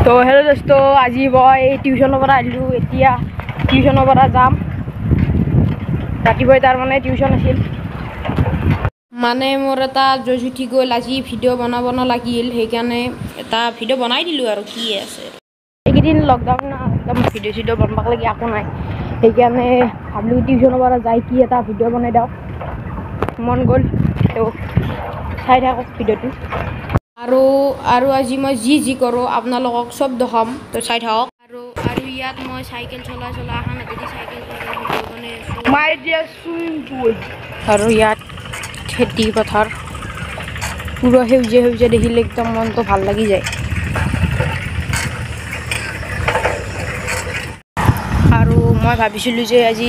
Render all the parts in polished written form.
তো হেল্ল' দোস্ত, আজি মই টিউশ্যনৰ পৰা আহিলোঁ। এতিয়া টিউশ্যনৰ পৰা যাম। ৰাতিপুৱাই তাৰমানে টিউশ্যন আছিল। মানে মোৰ এটা জজ উঠি গ'ল, আজি ভিডিঅ' বনাব নালাগিল, সেইকাৰণে এটা ভিডিঅ' বনাই দিলোঁ আৰু কি আছে। এইকেইদিন লকডাউন না, একদম ভিডিঅ' চিডিঅ' বনাব লাগি একো নাই, সেইকাৰণে ভাবিলোঁ টিউশ্যনৰ পৰা যাই কি এটা ভিডিঅ' বনাই দিওঁ। মন গ'ল তো চাই থাকক ভিডিঅ'টো। আৰু আজি মই যি কৰোঁ আপোনালোকক চব দেখাম, তো চাই থাকক। আৰু ইয়াত মই চাইকেল চলাই অহা নাপাতি চাইকেল চলাই ভিডিঅ' বনাই আছোঁ। আৰু ইয়াত খেতি পথাৰ পুৰা সেউজীয়া দেখিলে একদম মনটো ভাল লাগি যায়। আৰু মই ভাবিছিলোঁ যে আজি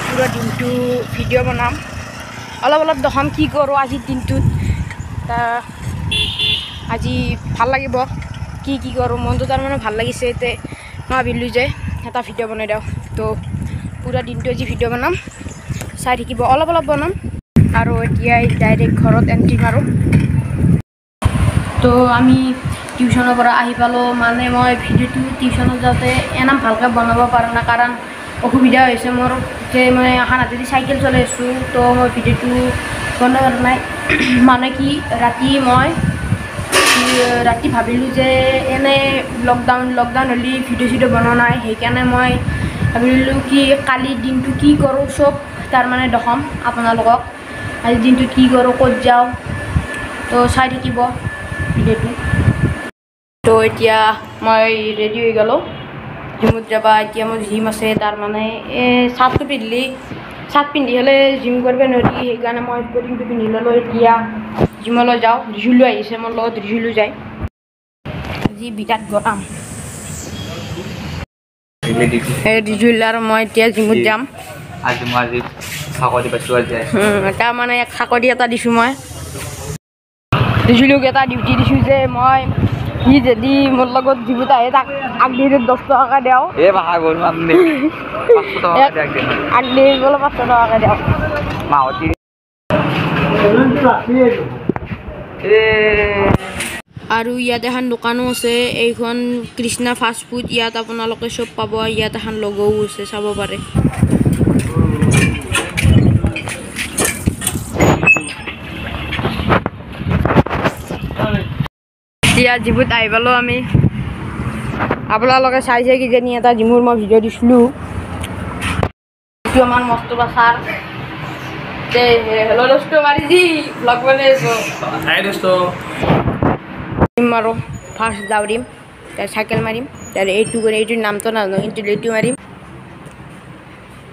পুৰা দিনটো ভিডিঅ' বনাম, অলপ দেখাম কি কৰোঁ আজিৰ দিনটোত। আজি ভাল লাগিব কি কৰোঁ, মনটো তাৰমানে ভাল লাগিছে। মই ভাবিলোঁ যে এটা ভিডিঅ' বনাই দিওঁ, তো পুৰা দিনটো আজি ভিডিঅ' বনাম, চাই থাকিব। অলপ বনাম আৰু এতিয়াই ডাইৰেক্ট ঘৰত এণ্ট্ৰি মাৰোঁ। তো আমি টিউশ্যনৰ পৰা আহি পালোঁ। মানে মই ভিডিঅ'টো টিউশ্যনত যাওঁতে এনাম ভালকৈ বনাব পৰা নাই, কাৰণ অসুবিধা হৈছে মোৰ যে মই অহা নাপাতি চাইকেল চলাই আছোঁ। তো মই ভিডিঅ'টো বনাব পৰা নাই। মানে কি ৰাতি ভাবিলোঁ যে এনে লকডাউন হ'লে ভিডিঅ' চিডিঅ' বনোৱা নাই, সেইকাৰণে মই ভাবিলোঁ কি কালিৰ দিনটো কি কৰোঁ চব তাৰমানে দেখাম আপোনালোকক। আজিৰ দিনটো কি কৰোঁ, ক'ত যাওঁ, তো চাই থাকিব ভিডিঅ'টো। তো এতিয়া মই ৰেডি হৈ গ'লোঁ জিমত যাবা। এতিয়া মোৰ জিম আছে, তাৰমানে চাৰ্ট পিন্ধি হ'লে জিম কৰিব নোৱাৰি, সেইকাৰণে মই স্পৰ্টিংটো পিন্ধি ল'লোঁ। এতিয়া জিমলৈ যাওঁ। ৰিজুলো আহিছে মোৰ লগত, ৰিজুলো যায়। আজি বিৰাট গৰম। ৰিজুল আৰু মই এতিয়া জিমত যাম। তাৰমানে চাকৰি এটা দিছোঁ মই ৰিজুলক, এটা ডিউটি দিছোঁ যে সি যদি মোৰ লগত জিমত আহে তাক আগদিনত 10 টকাকৈ দিওঁ, আগদিনত বোলে 500 টকাকৈ দিওঁ। আৰু ইয়াত এখন দোকানো আছে, এইখন কৃষ্ণা ফাষ্ট ফুড। ইয়াত আপোনালোকে চব পাব। ইয়াত এখন লগোও আছে, চাব পাৰে। এতিয়া জিমত আহি পালোঁ আমি। আপোনালোকে চাইছে কিজানি এটা জিমৰ মই ভিডিঅ' দিছিলোঁ, এইটো আমাৰ মস্ত বাছাৰ। হেল্ল' দোস্ত, মাৰি যি ব্লগ বনাই আছোঁ। আৰু ফাৰ্ষ্ট দৌৰিম, তাৰ চাইকেল মাৰিম, তাৰ এইটোৰ নামটো নাজানো, কিন্তু এইটো মাৰিম।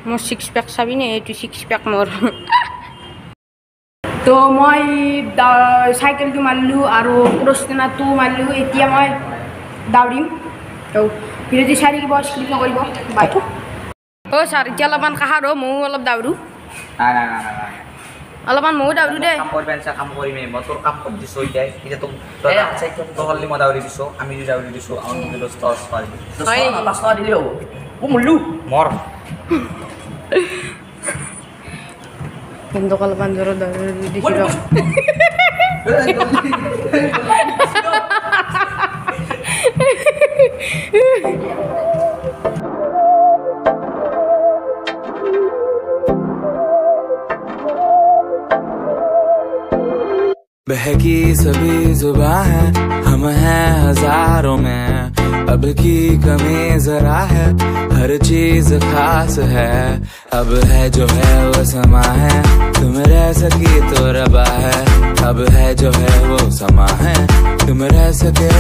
মোৰ 6 পেক চাবি নে? এইটো 6 পেক মোৰ। তো মই চাইকেলটো মাৰিলোঁ আৰু ক্ৰছটেনাৰটো মাৰিলোঁ। এতিয়া মই দৌৰিম। তো ভিডিঅ'টো চাই থাকিব, স্কিপ নকৰিব। বাই। ছাৰ, এতিয়া অলপমান কাষাৰ ময়ো অলপ দৌৰোঁ। অলপমান ময়ো দৌৰোঁ দেই। কাম কৰিমেই, মই তোৰ কাম কৰি দিছোঁ। এতিয়া তোক হ'লে মই দৌৰি দিছোঁ, আমি দৌৰি দিছোঁ। দিলে হ'ব মৰ কিন্তু অলপমান জোৰত দিছোঁ। बहकी सभी जुबां है, हम हैं हजारों में, अब की कमी जरा है, हर चीज खास है, अब है जो है वो समा है, तुम रह सकी तो रबा है, अब है जो है वो समा है, तुम रह सके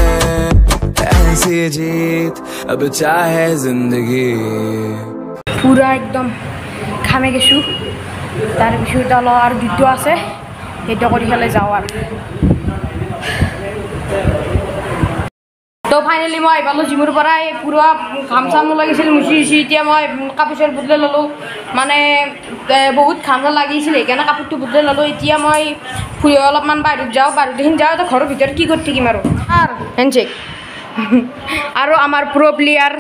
ऐसी जीत, अब चाहे जिंदगी। पूरा एकदम घामे गेছোঁ, তাৰপিছত অলপ আৰু দুটো আছে, সেইটো কৰি পেলাই যাওঁ আৰু। তো ফাইনেলি মই আহি পালোঁ জিমৰ পৰা। পুৰা ঘাম চাম লাগিছিল, মুচি এতিয়া মই কাপোৰ চাপোৰ বদলাই ল'লোঁ। মানে বহুত ঘাম লাগিছিল, সেইকাৰণে কাপোৰটো বদলাই ল'লোঁ। এতিয়া মই অলপমান বাহিৰত যাওঁ, বাহিৰখিনি যাওঁ। তো ঘৰৰ ভিতৰত কি কৰি থাকিম আৰু হেণ্ডশেক। আৰু আমাৰ প্ৰ' প্লেয়াৰ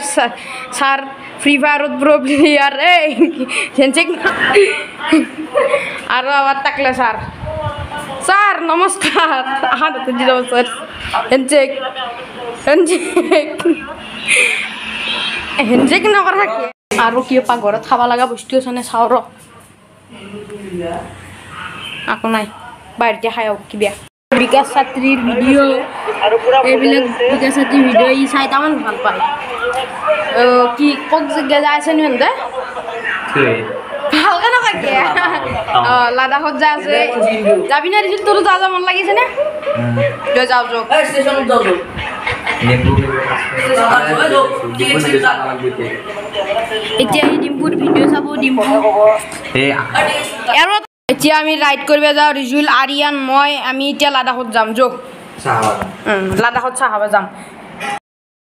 ছাৰ, ফ্ৰী ফায়াৰত প্ৰ' প্লেয়াৰ। হেণ্ডশেক আৰু আবাৰ তাকলে স্যাৰ স্যাৰ নমস্কাৰ হাত দি দাও স্যাৰ হেনচেক হেনচেক নকৰা থাকে আৰু কি পাকঘৰত খাব লগা বস্তু আছে নে চাওঁ ৰ আকৌ নাই বাহিৰতে খাই কিবা বিকাশ ছাত্ৰীৰ ভিডিঅ' এইবিলাক বিকাশ ছাত্ৰীৰ ভিডিঅ' ই চাই তামান ভাল পায় কি ক'ত যাই আছে নি হেনতে ভালকে নকয় লাডাখত যাই আছে যাবি না দিছিল তোৰ যা মন লাগিছে নে লৈ যাওঁ যাওঁ এতিয়া সি ডিম্পুৰ ভিডিঅ' চাব ডিম্পু আৰু এতিয়া আমি ৰাইড কৰিব যাওঁ ৰিজুল আৰিয়ান মই আমি এতিয়া লাডাখত যাম য'ত লাডাখত চাহ খাব যাম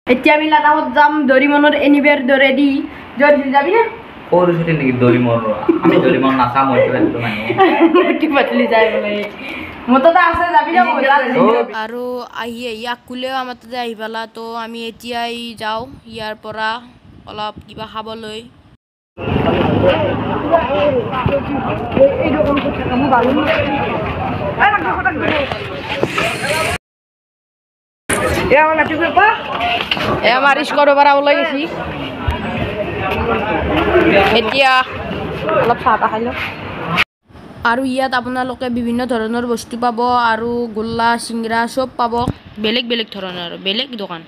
এতিয়া আমি লাডাখত যাম দৰিমনৰ এনিৱেৰ দৰেদি য'ত যাবি নে সৰু ছুটি নেকি দৰিমন আমি দৰিমন নাচাম মইটো পাতলি যায় বোলে মোৰ তাতে আছে যাবি না আৰু আহি ইয়াক কুলেও আমাৰ তাতে আহি পালা তো আমি এতিয়াই যাওঁ ইয়াৰ পৰা অলপ কিবা খাবলৈ আমাৰ স্কোৰৰ পৰা ওলাই গৈছি এতিয়া অলপ চাহ খাই লওঁ আৰু ইয়াত আপোনালোকে বিভিন্ন ধৰণৰ বস্তু পাব আৰু গোল্লা চিংৰা চব পাব বেলেগ বেলেগ ধৰণৰ আৰু বেলেগ দোকান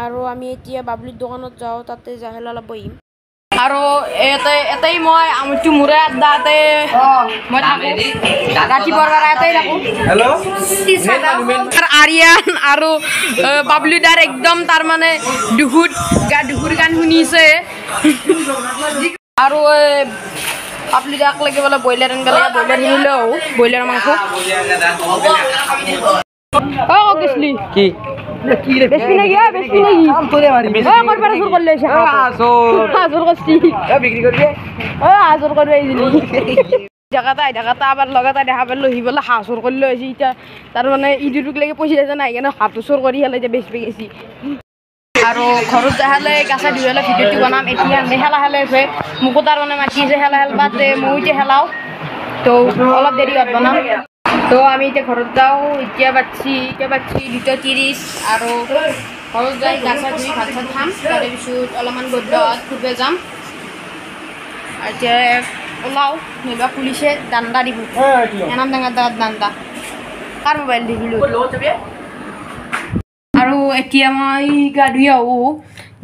আৰু আমি এতিয়া বাবলিৰ দোকানত যাওঁ তাতে যাই অলপ বহিম আৰু এটাই মই আমটো মুৰে আড্ডাতে মই থাকোঁ ৰাতিপুৱাৰ পৰা এটাই থাকোঁ আৰিয়ান আৰু বাবলিদাৰ একদম তাৰ মানে দুহুৰ গান শুনিছে আৰু বাবলিদাক লাগে বোলে ব্ৰইলাৰ আনিব লাগে ব্ৰইলাৰ কিনিলেও ব্ৰইলাৰ মাংস কৈছিলি কি বেশি নাকি বেশি নাকি তোরে মারি কত পারে সুর করলে এসে হাজর করছি বিক্রি করবে হাজর করবে ইজিলি জায়গাটা আবার লগাতা দেখা পেলো হি বলে হাজর করলে এসে এটা তার মানে ইডিটুক লাগে পয়সা দিতে নাই কেন হাত চোর করি হেলে যে বেশি গেছি আৰু ঘৰত যাহালে গাছা ধুই হেলে ভিডিঅ'টো বনাম এতিয়া হেলা হেলে আছে মোকো তাৰ মানে মাতি আছে হেলা হেলবাতে মই এতিয়া হেলাও তো অলপ দেৰি হোৱাত বনাম তো আমি এতিয়া ঘৰত যাওঁ এতিয়া বাচ্ছি 2:30 আৰু ঘৰত যাই গাছা ধুই ভাত চাত খাম তাৰে পিছত অলপমান গধূলি ফুৰিব যাম এতিয়া ওলাওঁ নবা পুলিচে দাণ্ডা দিব এনাম ডাঙৰ দাণ্ডা কাৰ মোবাইল দেখিলোঁ আৰু এতিয়া মই গা ধুই আহোঁ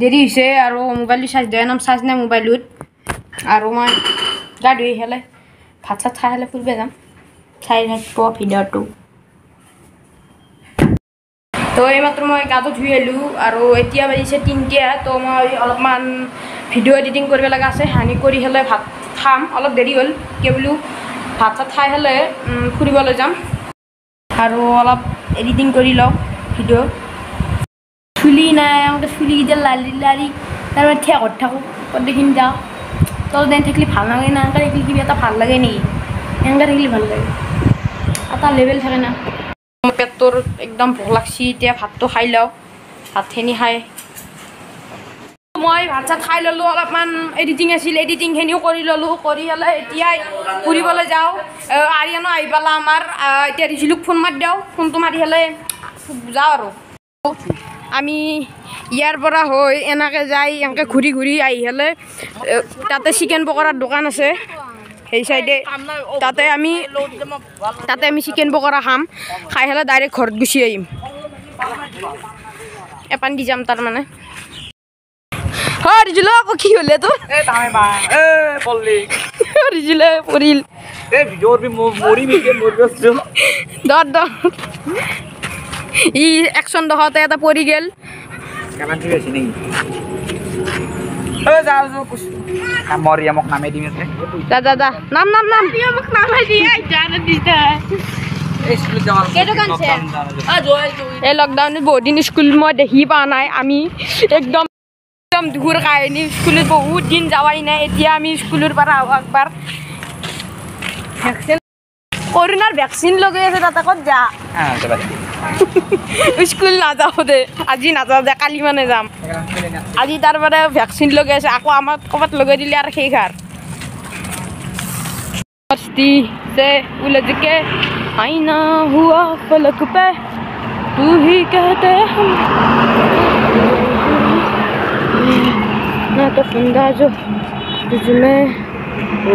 দেৰি হৈছে আৰু মোবাইলটো চাৰ্জ দিয়া নাম চাৰ্জ নাই মোবাইলত আৰু মই গা ধুই হেলে ভাত চাত খাই হেলে ফুৰিব যাম চাই থাকিব ভিডিঅ'টো তো এইমাত্ৰ মই গাটো ধুই আহিলোঁ আৰু এতিয়া বাজিছে 3টা তো মই অলপমান ভিডিঅ' এডিটিং কৰিব লগা আছে হানি কৰি হেলে ভাত খাম অলপ দেৰি হ'ল কি বোলো ভাত চাত খাই হেলে ফুৰিবলৈ যাম আৰু অলপ এডিটিং কৰি লওঁ ভিডিঅ' চুলি নাই আমাকে চুলিকেইটা লাৰি তাৰমানে ঠেকত থাকোঁ দেখিন যাওঁ তল দেন থাকিলে ভাল নালাগে না এনেকৈ থাকিলে কিবা এটা ভাল লাগে নেকি এনেকৈ থাকিলে ভাল লাগে এটা লেভেল থাকে না পেটটোৰ একদম ভোক লাগছি এতিয়া ভাতটো খাই লওঁ ভাতখিনি খাই মই ভাত চাত খাই ল'লোঁ অলপমান এডিটিং আছিল এডিটিংখিনিও কৰি ল'লোঁ কৰি হ'লে এতিয়া ফুৰিবলৈ যাওঁ আৰিয়ানো আহি পালা আমাৰ এতিয়া ৰিজুলুক ফোন মাৰি দিওঁ ফোনটো মাৰি হ'লে যাওঁ আৰু আমি ইয়াৰ পৰা হৈ এনেকৈ যাই এনেকৈ ঘূৰি ঘূৰি আহি হ'লে তাতে চিকেন পকৰাৰ দোকান আছে সেই চাইডে তাতে আমি চিকেন পকৰা খাম খাই হ'লে ডাইৰেক্ট ঘৰত গুচি আহিম এপান দি যাম তাৰমানে ৰিজুলো আকৌ কি হ'লে তোৰ ৰিজুলে পৰিল ই একশন দহতে এটা পৰি গেল নাম এই লকডাউনত বহুত দিন স্কুল মই দেখি পোৱা নাই আমি একদম একদম দুখৰ কাহিনী স্কুলত বহুত দিন যাৱাই নাই এতিয়া আমি স্কুলৰ পৰা আহোঁ একবাৰ ভেকচিন কৰোণাৰ ভেকচিন লগাই আছে তাতে ক'ত যা স্কুল নাযাওঁ দে আজি নাযাওঁ দে কালি মানে যাম আজি তাৰপৰা ভেকচিন লগাই আছে আকৌ আমাৰ ক'ৰবাত লগাই দিলে আৰু শেষ আৰু मस्ती से उलझ के आईना हुआ पलक पे तू ही कहते हम ना तो फंदा जो तुझ में हो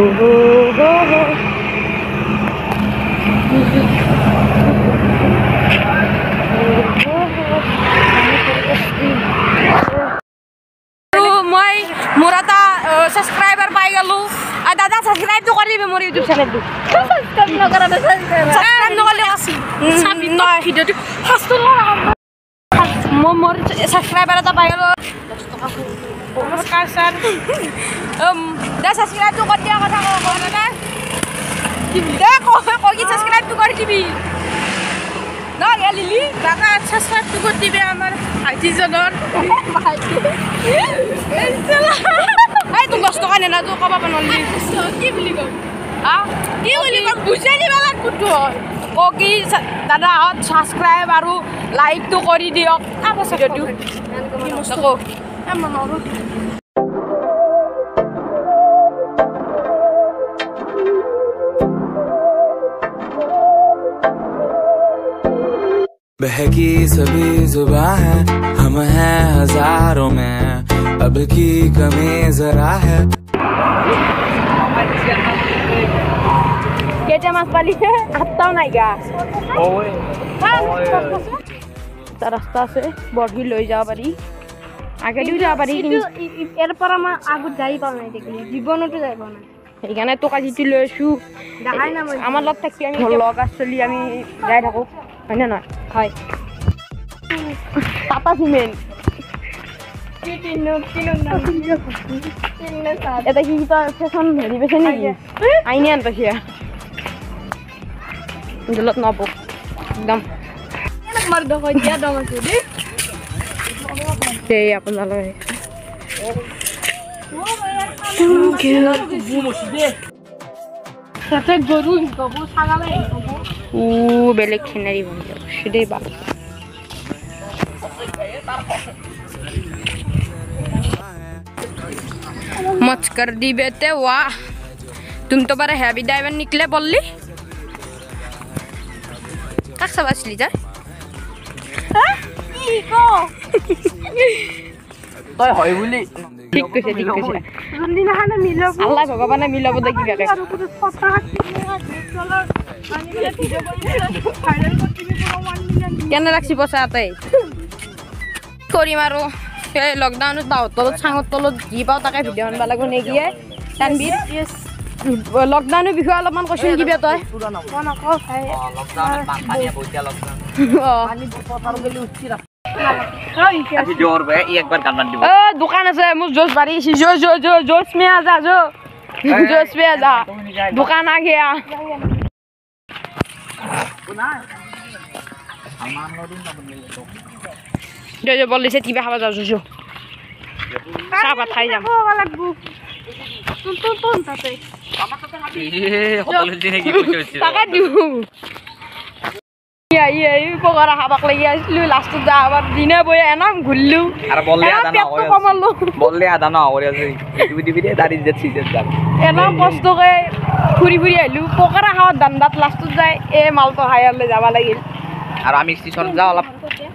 মই মোৰ এটা ছাবস্ক্ৰাইবাৰ পাই গ'লো দাদা সাবস্ক্রাইব তো করে দিবে মোর ইউটিউব চ্যানেলটো সাবস্ক্রাইব নকরা না সাবস্ক্রাইব নকরলে আসি সাবি নয় ভিডিওটি ফাস্ট মোর সাবস্ক্রাইবার এটা পাই গেল 10 টাকা নমস্কার স্যার দা সাবস্ক্রাইব তো করে দিয়া কথা কও না কি দেখো কই কি সাবস্ক্রাইব তো করে দিবি না গে লিলি দাদা সাবস্ক্রাইব তো করে দিবে আমার আইটি জনর এই তো 10 টাকা নেনা তো কবা বনলি কি বুলি কম কি বুলি কম বুঝাই দিবা লাগব তো ও কি দাদা সাবস্ক্রাইব আৰু লাইক তো কৰি দিয়ক আবশ্যক দিও কি মস্তকো আমনৰো बहकी सभी जुबां है हम हैं हजारों में अब की कमी जरा है কেটা মাছ পালিছে আটটাও নাই গা ওই রাস্তা আছে বড়ি লৈ যাব পারি আগে দিও যাব পারি কিন্তু এর পর আমার আগত যাই পাও নাই দেখি জীবনতো যাই পাও নাই এইখানে তো কাজিটি লৈ আছো দেখাই না আমার লগ থাকি আমি লগ আসলি আমি যাই থাকো হয় না নয় হয় টাটা সিমেন্ট এটা কি ফেশন হেৰি পাইছে নেকি আইনে আন পাইছে জলত নব একদম মাৰ দক দিয়া দম আছে দেই এই আপোনালৈ সাথে গরু গবু ছাগালে ও বেলেগ সিনারি বন যাব সেটাই বা मच कर दी बेटे वाह तुम तो बड़ा हैवी डाइवर निकले बोलली का सब असली जा তই হয় বুলি ঠিক কৈছে জলদি না না মিলাব আল্লাহ ভগৱানে মিলাব দে কি বেকে কেনে লাগছি পছা তাই কৰিম আৰু এই লকডাউনত তলত চাঙত তলত যি পাওঁ তাকে ভিডিঅ' আনিব লাগিব নেকিয়ে তানবীৰ লকডাউনৰ বিষয়ে অলপমান কৈছিল কিবা তই দোকান আছে মোৰ জোচ বাঢ়ি জোচ মে আজা জোচ মে আজা দোকান আ গয়া जो बोल से किबा खाबा जाऊ जो साबा खाइ जाम तुन ताते হোটেল দিনে কি কইছিস টাকা দিউ এই পগৰা খাবাক লাগি আসলু লাস্ট যা আবার দিনে বই এনাম ঘুরলু আর বললে আদা না হয় বললে আদা না হয় আছে দিবি দে দাড়ি যাচ্ছি যাম এনাম কষ্ট কে ফুরি আইলু পগৰা খাওয়ার দান্দাত লাস্ট যায় এ মালটো হায়ালে যাবা লাগিল আর আমি স্টেশন যাও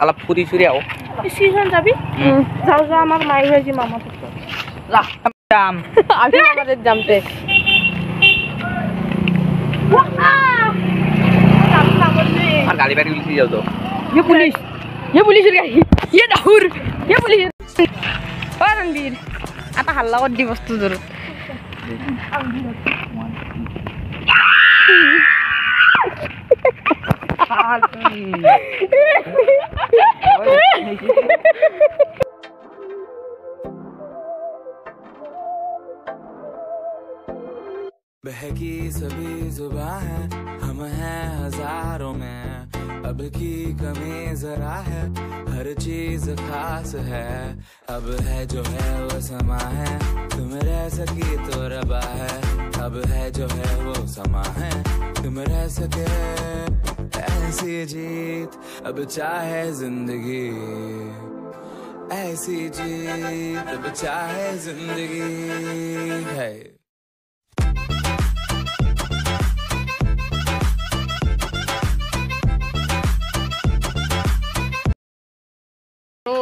অলপ ফুরি ছুরি আও স্টেশন যাবি যাও আমার মাই হয়েছি মামা যা যাম আমি আমাদের জামতে আর গাড়ি বাড়ি উল্টি যাও তো ये पुलिस गाड़ी ये दाहुर ये पुलिस ओ रणबीर आता हल्ला कर दी वस्तु जरूर बहकी सभी जुबां है हम हैं हजारों में है हर चीज खास है अब है जो है वो समा है तुम रह सकी तो रबा है अब है जो है वो समा है तुम रह सके ऐसी जीत अब चाहे जिंदगी ऐसी जीत अब चाहे जिंदगी है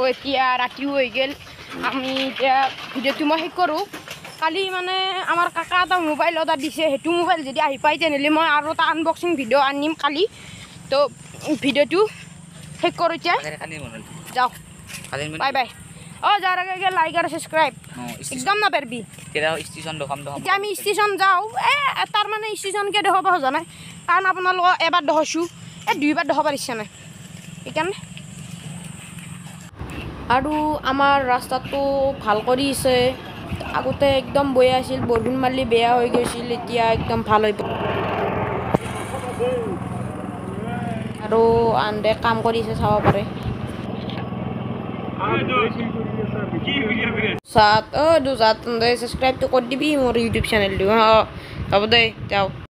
এতিয়া ৰাতিও হৈ গ'ল আমি এতিয়া ভিডিঅ'টো মই শেষ কৰোঁ কালি মানে আমাৰ কাকা এটা মোবাইল অৰ্ডাৰ দিছে সেইটো মোবাইল যদি আহি পায় তেনেহ'লে মই আৰু এটা আনবক্সিং ভিডিঅ' আনিম কালি তো ভিডিঅ'টো শেষ কৰোঁ এতিয়া যাওঁ বাই বাই যাৰ আগে লাইক আৰু ছাবস্ক্ৰাইব একদম নাপাৰবি এতিয়া আমি ষ্টেচন যাওঁ তাৰ মানে ষ্টেচনকৈ দেখাব খোজা নাই কাৰণ আপোনালোকক এবাৰ দেখাইছোঁ দুইবাৰ দেখাব ইচ্ছা নাই সেইকাৰণে আৰু আমাৰ ৰাস্তাটো ভাল কৰিছে আগতে একদম বেয়া আছিল বৰষুণ মাৰিলে বেয়া হৈ গৈছিল এতিয়া একদম ভাল হৈ আৰু আনদে কাম কৰিছে চাব পাৰে ছাবস্ক্ৰাইবটো কৰি দিবি মোৰ ইউটিউব চেনেলটো হ'ব দে যাওঁ